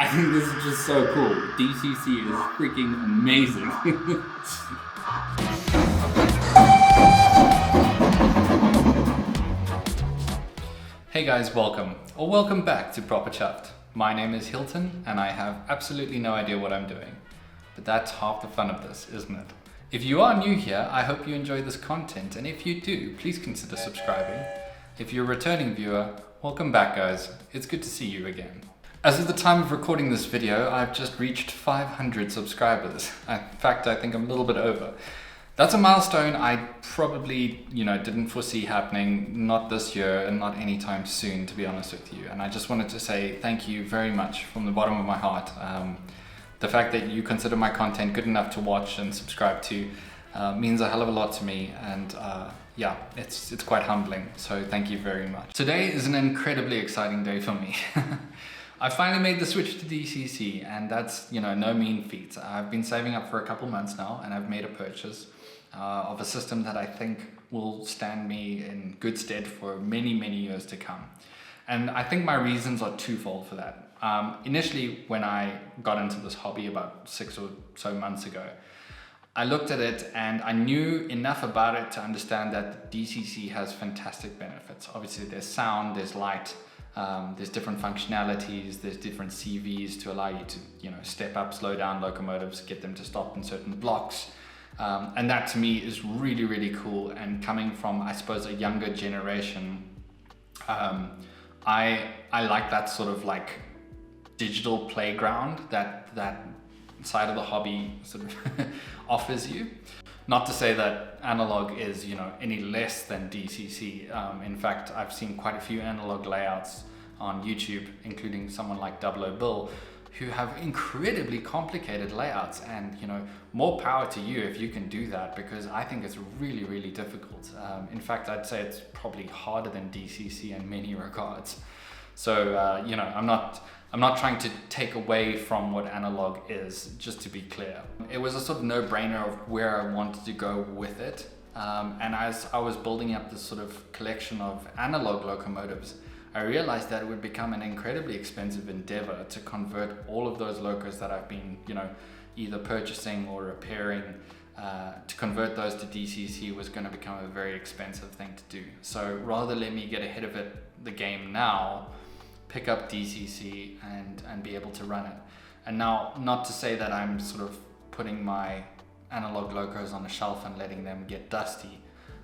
I think this is just so cool. DCC is freaking amazing. Hey guys, welcome back to Proper Chuffed. My name is Hilton and I have absolutely no idea what I'm doing. But that's half the fun of this, isn't it? If you are new here, I hope you enjoy this content, and if you do, please consider subscribing. If you're a returning viewer, welcome back guys. It's good to see you again. As of the time of recording this video, I've just reached 500 subscribers. In fact, I think I'm a little bit over. That's a milestone I probably, didn't foresee happening, not this year and not anytime soon, to be honest with you. And I just wanted to say thank you very much from the bottom of my heart. The fact that you consider my content good enough to watch and subscribe to means a hell of a lot to me, and yeah, it's quite humbling, so thank you very much. Today is an incredibly exciting day for me. I finally made the switch to DCC, and that's no mean feat. I've been saving up for a couple months now, and I've made a purchase of a system that I think will stand me in good stead for many, many years to come. And I think my reasons are twofold for that. Initially, when I got into this hobby about 6 or so months ago, I looked at it and I knew enough about it to understand that DCC has fantastic benefits. Obviously, there's sound, there's light, there's different functionalities, there's different CVs to allow you to step up, slow down locomotives, get them to stop in certain blocks. And that to me is really, really cool. And coming from, I suppose, a younger generation, I like that sort of like digital playground that side of the hobby sort of offers you. Not to say that analog is any less than DCC. In fact, I've seen quite a few analog layouts on YouTube, including someone like Double O Bill, who have incredibly complicated layouts, and more power to you if you can do that, because I think it's really, really difficult. In fact, I'd say it's probably harder than DCC in many regards. So I'm not trying to take away from what analog is, just to be clear. It was a sort of no-brainer of where I wanted to go with it. And as I was building up this sort of collection of analog locomotives, I realized that it would become an incredibly expensive endeavor to convert all of those locos that I've been, either purchasing or repairing. To convert those to DCC was going to become a very expensive thing to do. So rather let me get ahead of the game now, pick up DCC and be able to run it. And now, not to say that I'm sort of putting my analog locos on a shelf and letting them get dusty.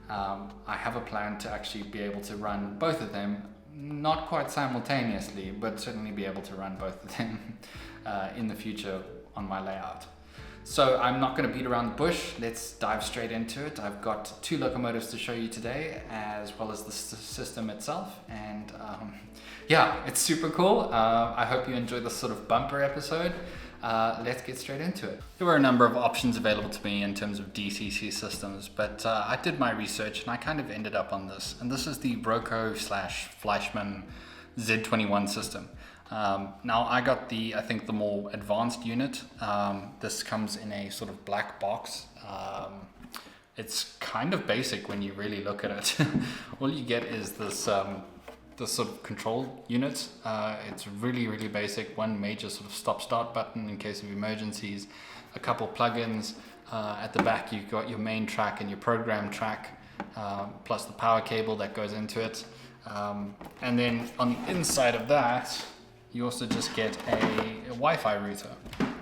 I have a plan to actually be able to run both of them, not quite simultaneously, but certainly be able to run both of them in the future on my layout. So I'm not going to beat around the bush. Let's dive straight into it. I've got 2 locomotives to show you today, as well as the system itself. And yeah, it's super cool. I hope you enjoyed this sort of bumper episode. Let's get straight into it. There were a number of options available to me in terms of DCC systems, but I did my research and I kind of ended up on this. And this is the Roco / Fleischmann Z21 system. Now I got I think the more advanced unit. This comes in a sort of black box. It's kind of basic when you really look at it. All you get is this sort of control unit. It's really, really basic. One major sort of stop-start button in case of emergencies, a couple plugins. At the back you've got your main track and your program track, plus the power cable that goes into it. And then on the inside of that, you also just get a Wi-Fi router.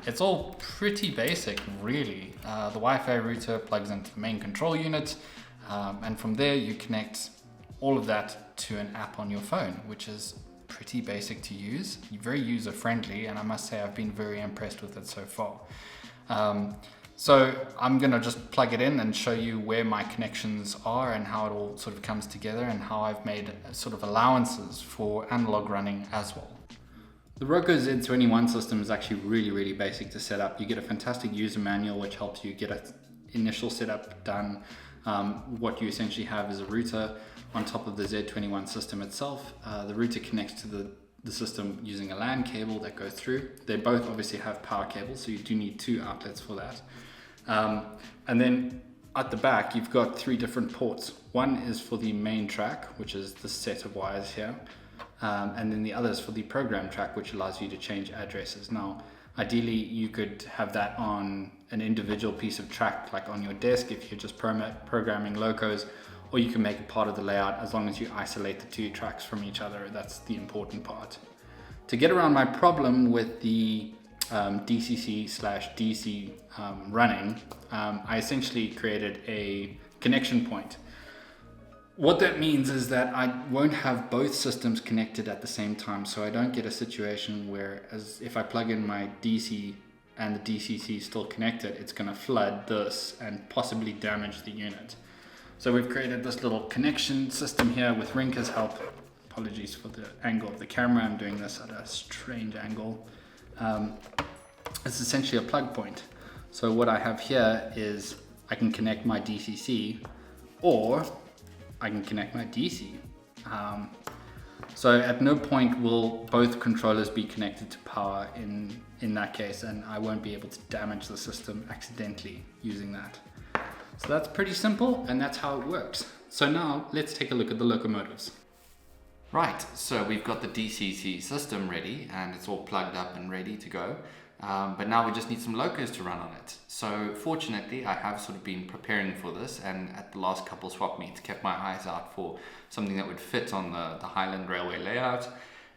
It's all pretty basic, really. The Wi-Fi router plugs into the main control unit, and from there you connect all of that to an app on your phone, which is pretty basic to use, very user-friendly, and I must say I've been very impressed with it so far. So I'm gonna just plug it in and show you where my connections are and how it all sort of comes together, and how I've made sort of allowances for analog running as well. The Roco Z21 system is actually really, really basic to set up. You get a fantastic user manual which helps you get an initial setup done. What you essentially have is a router on top of the Z21 system itself. The router connects to the system using a LAN cable that goes through. They both obviously have power cables, so you do need 2 outlets for that. And then at the back, you've got 3 different ports. One is for the main track, which is the set of wires here. and then the others for the program track, which allows you to change addresses. Now, ideally, you could have that on an individual piece of track, like on your desk, if you're just programming locos, or you can make it part of the layout as long as you isolate the two tracks from each other. That's the important part. To get around my problem with the DCC/DC running, I essentially created a connection point. What that means is that I won't have both systems connected at the same time, so I don't get a situation where, as if I plug in my DC and the DCC is still connected, it's going to flood this and possibly damage the unit. So we've created this little connection system here with Rinker's help. Apologies for the angle of the camera, I'm doing this at a strange angle. It's essentially a plug point. So what I have here is I can connect my DCC, or I can connect my DC. So at no point will both controllers be connected to power in that case, and I won't be able to damage the system accidentally using that. So that's pretty simple, and that's how it works. So now let's take a look at the locomotives. Right, so we've got the DCC system ready and it's all plugged up and ready to go. But now we just need some locos to run on it. So fortunately, I have sort of been preparing for this, and at the last couple swap meets kept my eyes out for something that would fit on the Highland Railway layout.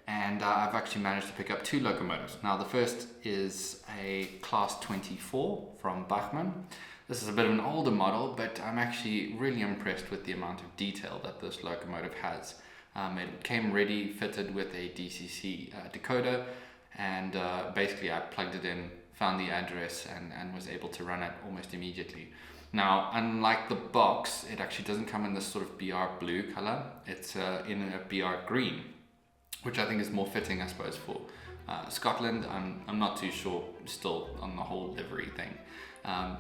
And I've actually managed to pick up two locomotives. Now the first is a Class 24 from Bachmann. This is a bit of an older model, but I'm actually really impressed with the amount of detail that this locomotive has. It came ready fitted with a DCC decoder, and basically I plugged it in, found the address, and was able to run it almost immediately. Now, unlike the box, it actually doesn't come in this sort of BR blue color. It's in a BR green, which I think is more fitting, I suppose, for Scotland. I'm not too sure still on the whole livery thing.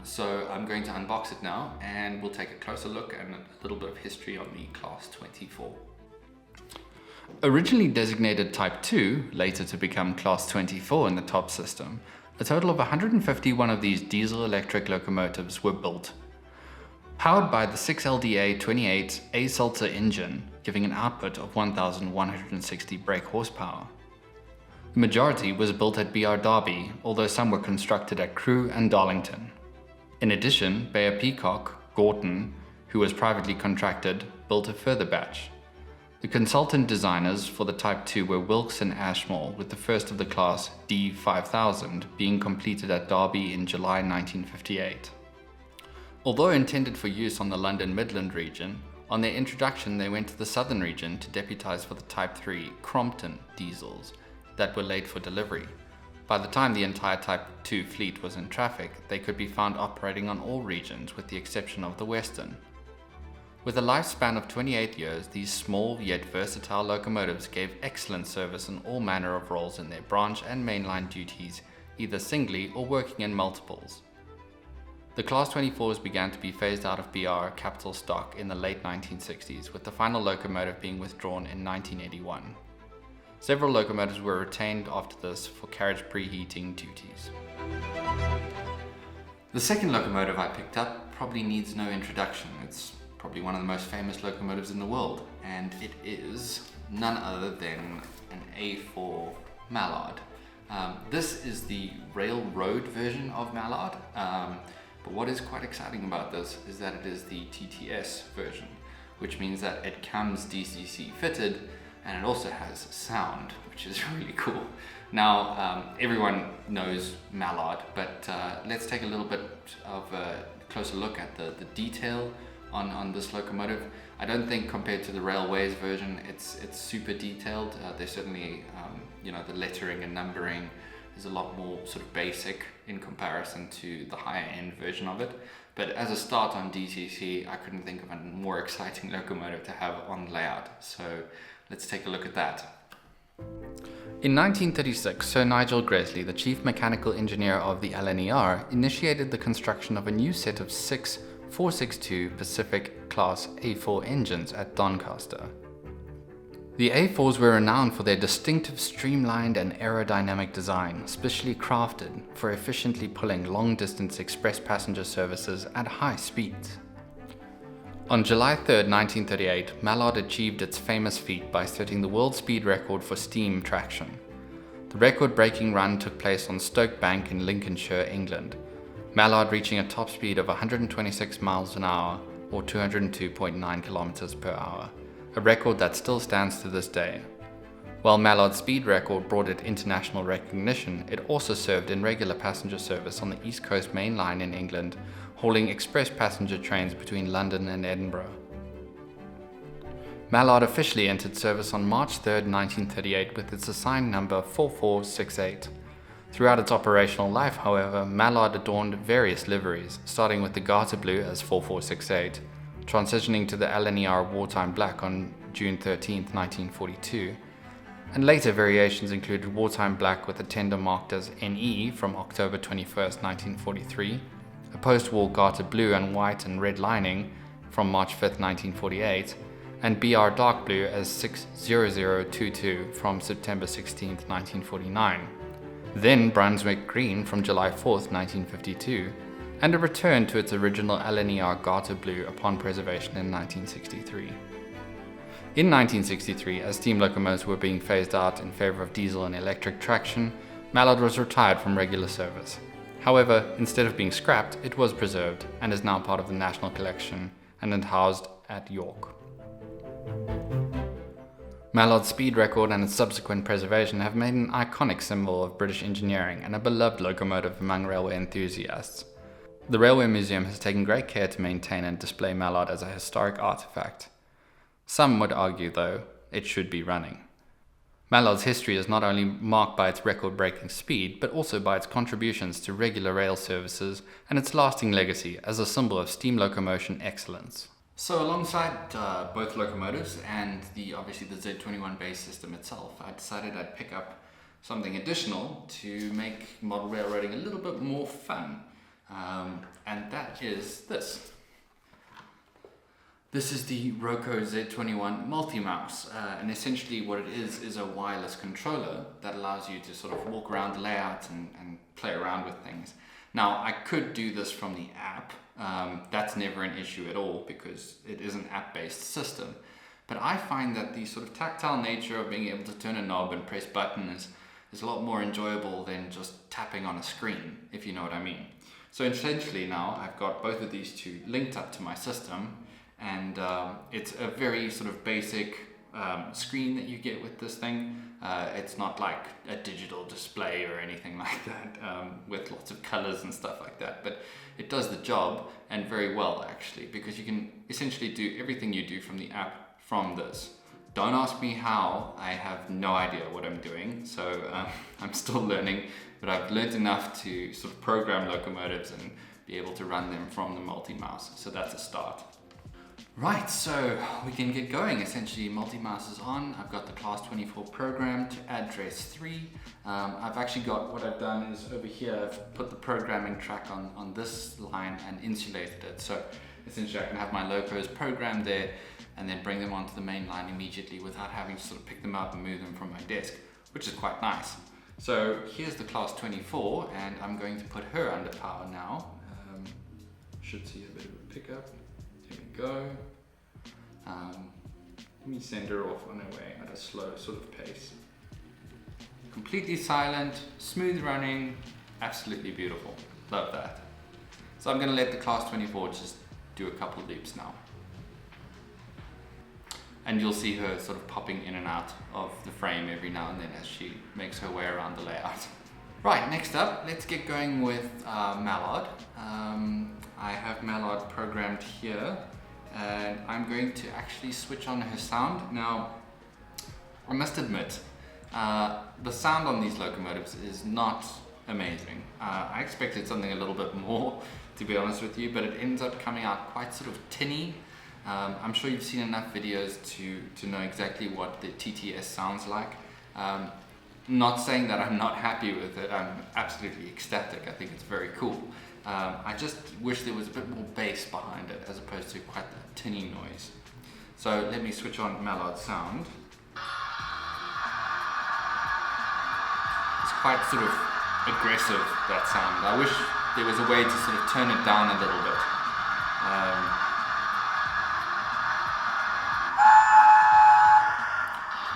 So I'm going to unbox it now, and we'll take a closer look and a little bit of history on the Class 24. Originally designated Type 2, later to become Class 24 in the top system, a total of 151 of these diesel-electric locomotives were built. Powered by the 6LDA-28 A-Salter engine, giving an output of 1,160 brake horsepower. The majority was built at BR Derby, although some were constructed at Crewe and Darlington. In addition, Bayer Peacock, Gorton, who was privately contracted, built a further batch. The consultant designers for the Type 2 were Wilkes and Ashmore, with the first of the class D5000 being completed at Derby in July 1958. Although intended for use on the London Midland region, on their introduction they went to the southern region to deputise for the Type 3 Crompton diesels that were late for delivery. By the time the entire Type 2 fleet was in traffic, they could be found operating on all regions with the exception of the western. With a lifespan of 28 years, these small yet versatile locomotives gave excellent service in all manner of roles in their branch and mainline duties, either singly or working in multiples. The Class 24s began to be phased out of BR capital stock in the late 1960s, with the final locomotive being withdrawn in 1981. Several locomotives were retained after this for carriage preheating duties. The second locomotive I picked up probably needs no introduction. It's probably one of the most famous locomotives in the world, and it is none other than an A4 Mallard. This is the railroad version of Mallard, but what is quite exciting about this is that it is the TTS version, which means that it comes DCC fitted, and it also has sound, which is really cool. Now, everyone knows Mallard, but let's take a little bit of a closer look at the detail on this locomotive. I don't think compared to the Railways version, it's super detailed. There's certainly, the lettering and numbering is a lot more sort of basic in comparison to the higher end version of it. But as a start on DCC, I couldn't think of a more exciting locomotive to have on layout. So let's take a look at that. In 1936, Sir Nigel Gresley, the chief mechanical engineer of the LNER, initiated the construction of a new set of 6 462 Pacific Class A4 engines at Doncaster. The A4s were renowned for their distinctive streamlined and aerodynamic design, specially crafted for efficiently pulling long-distance express passenger services at high speeds. On July 3rd, 1938, Mallard achieved its famous feat by setting the world speed record for steam traction. The record-breaking run took place on Stoke Bank in Lincolnshire, England, Mallard reaching a top speed of 126 miles an hour or 202.9 kilometers per hour, a record that still stands to this day. While Mallard's speed record brought it international recognition, it also served in regular passenger service on the East Coast Main Line in England, hauling express passenger trains between London and Edinburgh. Mallard officially entered service on March 3, 1938 with its assigned number 4468. Throughout its operational life, however, Mallard adorned various liveries, starting with the Garter Blue as 4468, transitioning to the LNER Wartime Black on June 13, 1942, and later variations included Wartime Black with a tender marked as NE from October 21, 1943, a post-war Garter Blue and white and red lining from March 5, 1948, and BR Dark Blue as 60022 from September 16, 1949. Then Brunswick Green from July 4, 1952, and a return to its original LNER Garter Blue upon preservation in 1963. In 1963, as steam locomotives were being phased out in favor of diesel and electric traction, Mallard was retired from regular service. However, instead of being scrapped, it was preserved and is now part of the National Collection and is housed at York. Mallard's speed record and its subsequent preservation have made an iconic symbol of British engineering and a beloved locomotive among railway enthusiasts. The Railway Museum has taken great care to maintain and display Mallard as a historic artifact. Some would argue, though, it should be running. Mallard's history is not only marked by its record-breaking speed, but also by its contributions to regular rail services and its lasting legacy as a symbol of steam locomotion excellence. So alongside both locomotives and obviously the Z21 base system itself, I decided I'd pick up something additional to make model railroading a little bit more fun. And that is this. This is the Roco Z21 multi-mouse, and essentially what it is a wireless controller that allows you to sort of walk around the layout and play around with things. Now, I could do this from the app. That's never an issue at all because it is an app-based system. But I find that the sort of tactile nature of being able to turn a knob and press buttons is a lot more enjoyable than just tapping on a screen, if you know what I mean. So essentially now I've got both of these two linked up to my system, and it's a very sort of basic screen that you get with this thing. It's not like a digital display or anything like that with lots of colors and stuff like that, but it does the job, and very well actually, because you can essentially do everything you do from the app from this. Don't ask me how, I have no idea what I'm doing, so I'm still learning, but I've learned enough to sort of program locomotives and be able to run them from the multi-mouse, so that's a start. Right, so we can get going. Essentially, multi-mouse is on. I've got the class 24 program to address 3. I've actually got, what I've done is over here, I've put the programming track on this line and insulated it. So essentially I can have my locos programmed there and then bring them onto the main line immediately without having to sort of pick them up and move them from my desk, which is quite nice. So here's the class 24, and I'm going to put her under power now. Should see a bit of a pickup. Here we go. Let me send her off on her way at a slow sort of pace. Completely silent, smooth running, absolutely beautiful. Love that. So I'm going to let the class 24 just do a couple of loops now. And you'll see her sort of popping in and out of the frame every now and then as she makes her way around the layout. Right, next up, let's get going with Mallard. I have Mallard programmed here, and I'm going to actually switch on her sound. Now, I must admit, the sound on these locomotives is not amazing. I expected something a little bit more, to be honest with you, but it ends up coming out quite sort of tinny. I'm sure you've seen enough videos to know exactly what the TTS sounds like. Not saying that I'm not happy with it, I'm absolutely ecstatic, I think it's very cool. I just wish there was a bit more bass behind it as opposed to quite that tinny noise. So let me switch on Mallard's sound. It's quite sort of aggressive, that sound. I wish there was a way to sort of turn it down a little bit.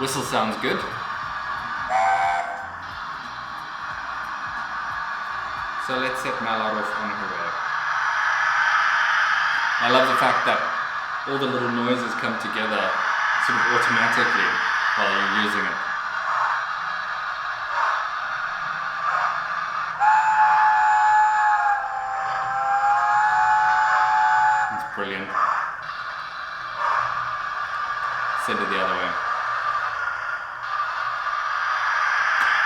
Whistle sounds good. So let's set Mallard off on her way. I love the fact that all the little noises come together sort of automatically while you're using it. It's brilliant. Send it the other way.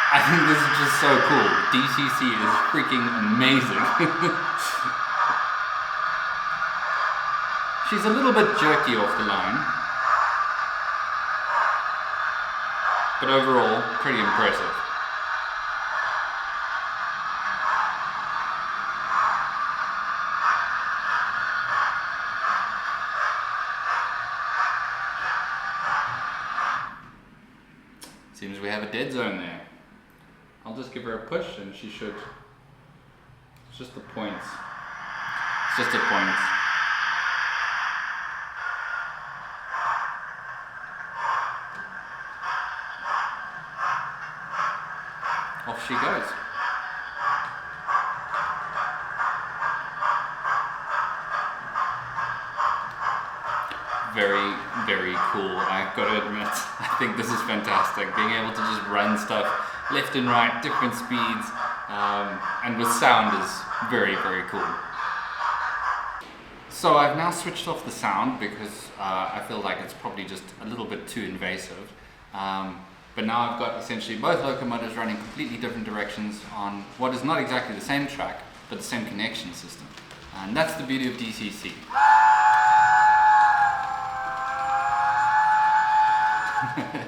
I think this is just so cool. DCC is freaking amazing. She's a little bit jerky off the line, but overall, pretty impressive. Seems we have a dead zone there. I'll just give her a push and she should. It's just the points. It's just the points. Off she goes. Very, very cool. I've got to admit, I think this is fantastic. Being able to just run stuff left and right, different speeds, and with sound is very, very cool. So I've now switched off the sound because I feel like it's probably just a little bit too invasive. But now I've got essentially both locomotives running completely different directions on what is not exactly the same track, but the same connection system. And that's the beauty of DCC.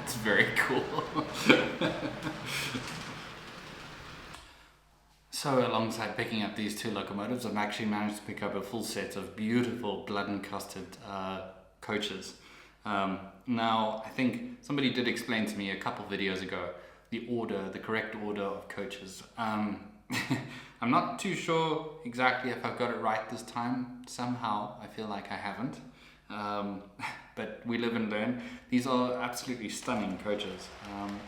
It's very cool. So alongside picking up these two locomotives, I've actually managed to pick up a full set of beautiful blood encrusted coaches. Now, I think somebody did explain to me a couple videos ago the correct order of coaches. I'm not too sure exactly if I've got it right this time. Somehow, I feel like I haven't. But we live and learn. These are absolutely stunning coaches.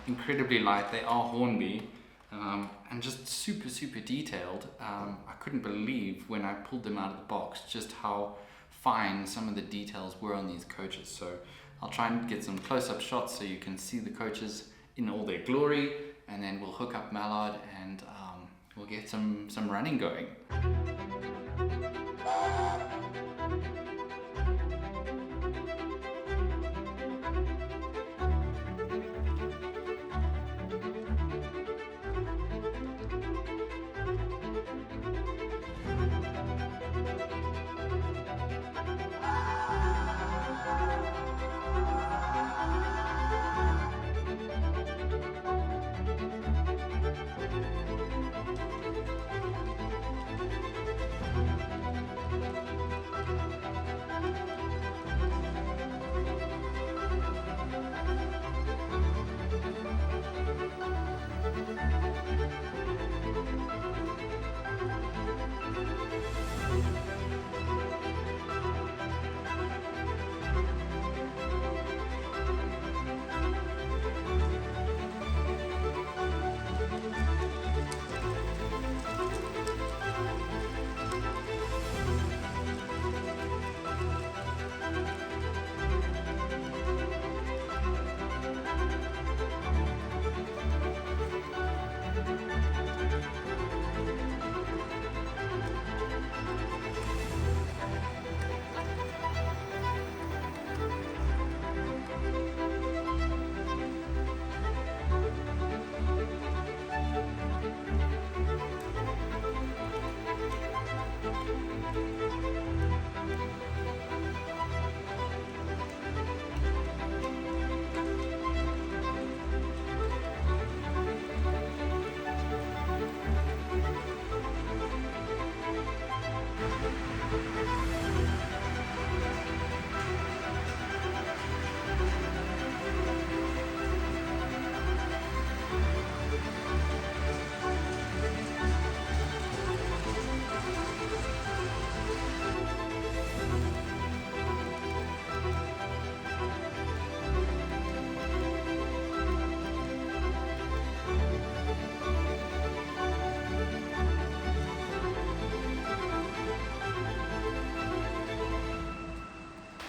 Incredibly light. They are Hornby. And just super, super detailed. I couldn't believe when I pulled them out of the box just how fine some of the details were on these coaches. So I'll try and get some close-up shots so you can see the coaches in all their glory, and then we'll hook up Mallard and we'll get some running going.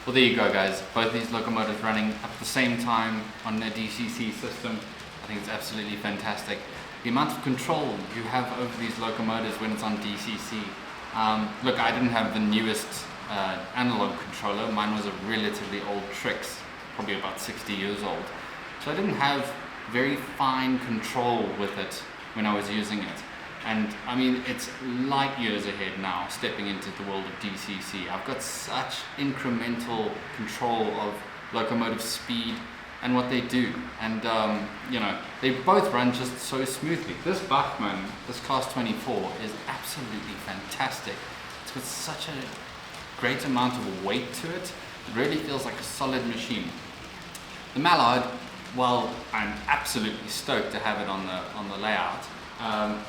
Well, there you go, guys. Both these locomotives running at the same time on a DCC system. I think it's absolutely fantastic. The amount of control you have over these locomotives when it's on DCC. Look, I didn't have the newest analog controller. Mine was a relatively old Trix, probably about 60 years old. So I didn't have very fine control with it when I was using it. And I mean, it's light years ahead now, stepping into the world of DCC. I've got such incremental control of locomotive speed and what they do. And you know, they both run just so smoothly. This Bachmann, this Class 24, is absolutely fantastic. It's got such a great amount of weight to it. It really feels like a solid machine. The Mallard, while I'm absolutely stoked to have it on the layout,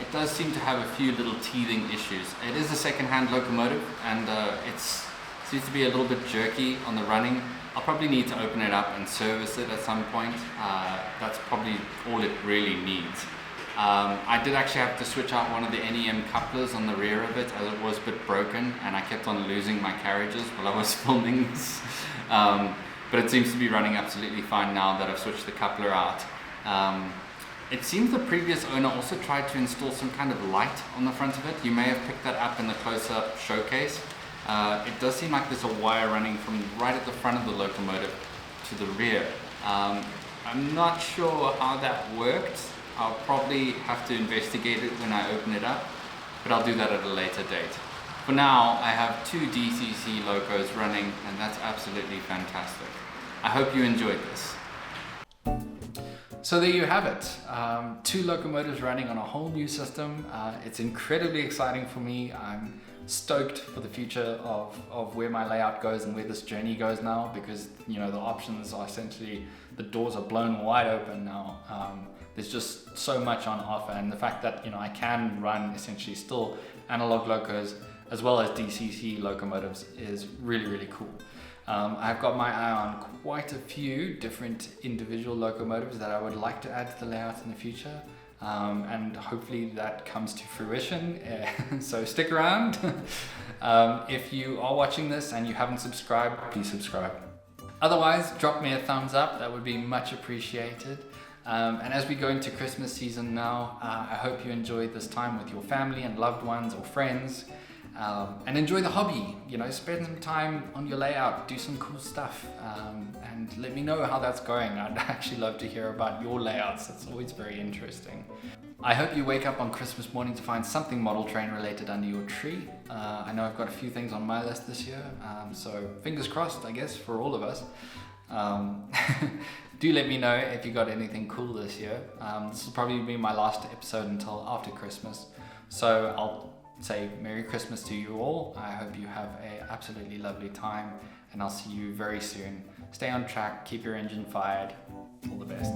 it does seem to have a few little teething issues. It is a second-hand locomotive, and it seems to be a little bit jerky on the running. I'll probably need to open it up and service it at some point. That's probably all it really needs. I did actually have to switch out one of the NEM couplers on the rear of it, as it was a bit broken, and I kept on losing my carriages while I was filming this. But it seems to be running absolutely fine now that I've switched the coupler out. It seems the previous owner also tried to install some kind of light on the front of it. You may have picked that up in the close-up showcase. It does seem like there's a wire running from right at the front of the locomotive to the rear. I'm not sure how that worked. I'll probably have to investigate it when I open it up, but I'll do that at a later date. For now, I have 2 DCC locos running, and that's absolutely fantastic. I hope you enjoyed this. So there you have it, 2 locomotives running on a whole new system. It's incredibly exciting for me. I'm stoked for the future of where my layout goes and where this journey goes now, because you know the options are essentially, the doors are blown wide open now. There's just so much on offer, and the fact that I can run essentially still analog locos as well as DCC locomotives is really, really cool. I've got my eye on quite a few different individual locomotives that I would like to add to the layout in the future, and hopefully that comes to fruition. So stick around. If you are watching this and you haven't subscribed, please subscribe. Otherwise, drop me a thumbs up, that would be much appreciated. And as we go into Christmas season now, I hope you enjoyed this time with your family and loved ones or friends. And enjoy the hobby, spend some time on your layout, do some cool stuff, and let me know how that's going. I'd actually love to hear about your layouts. It's always very interesting. I hope you wake up on Christmas morning to find something model train related under your tree. I know I've got a few things on my list this year, so fingers crossed, I guess, for all of us. Do let me know if you got anything cool this year. This will probably be my last episode until after Christmas, so I'll say Merry Christmas to you all. I hope you have an absolutely lovely time, and I'll see you very soon. Stay on track, keep your engine fired. All the best.